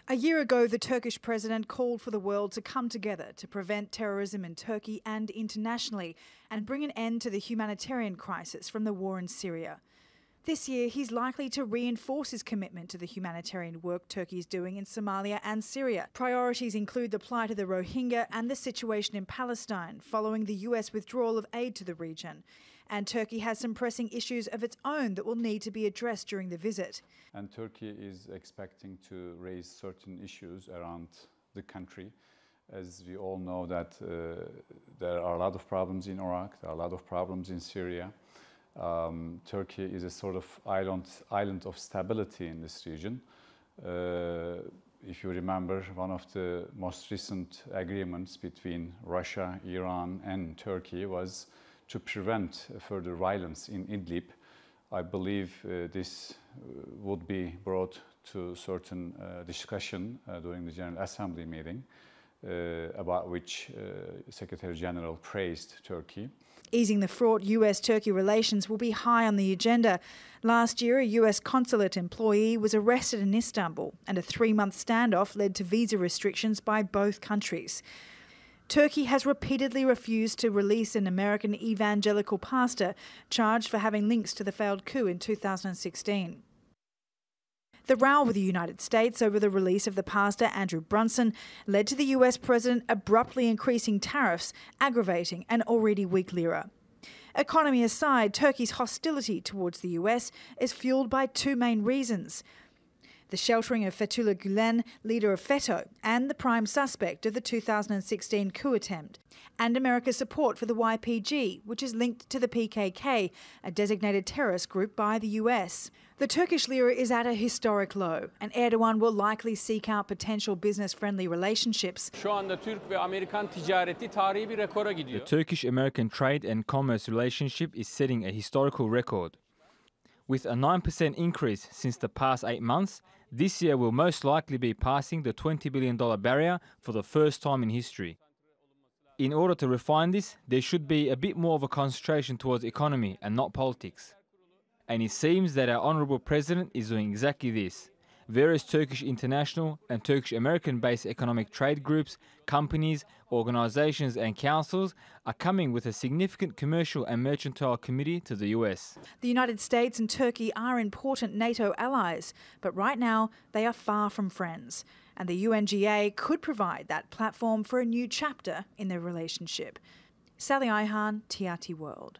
A year ago, the Turkish president called for the world to come together to prevent terrorism in Turkey and internationally and bring an end to the humanitarian crisis from the war in Syria. This year, he's likely to reinforce his commitment to the humanitarian work Turkey is doing in Somalia and Syria. Priorities include the plight of the Rohingya and the situation in Palestine following the US withdrawal of aid to the region. And Turkey has some pressing issues of its own that will need to be addressed during the visit. And Turkey is expecting to raise certain issues around the country. As we all know that there are a lot of problems in Iraq, there are a lot of problems in Syria. Turkey is a sort of island of stability in this region. If you remember, one of the most recent agreements between Russia, Iran and Turkey was to prevent further violence in Idlib. I believe this would be brought to certain discussion during the General Assembly meeting, about which Secretary General praised Turkey. Easing the fraught US-Turkey relations will be high on the agenda. Last year, a US consulate employee was arrested in Istanbul, and a 3-month standoff led to visa restrictions by both countries. Turkey has repeatedly refused to release an American evangelical pastor charged for having links to the failed coup in 2016. The row with the United States over the release of the pastor Andrew Brunson led to the US president abruptly increasing tariffs, aggravating an already weak lira. Economy aside, Turkey's hostility towards the US is fueled by two main reasons: the sheltering of Fethullah Gulen, leader of FETÖ, and the prime suspect of the 2016 coup attempt, and America's support for the YPG, which is linked to the PKK, a designated terrorist group by the US. The Turkish lira is at a historic low, and Erdogan will likely seek out potential business-friendly relationships. The Turkish-American trade and commerce relationship is setting a historical record. With a 9% increase since the past 8 months, this year will most likely be passing the $20 billion barrier for the first time in history. In order to refine this, there should be a bit more of a concentration towards economy and not politics. And it seems that our Honourable President is doing exactly this. Various Turkish international and Turkish-American-based economic trade groups, companies, organisations and councils are coming with a significant commercial and mercantile committee to the US. The United States and Turkey are important NATO allies, but right now they are far from friends. And the UNGA could provide that platform for a new chapter in their relationship. Sally Ihan, TRT World.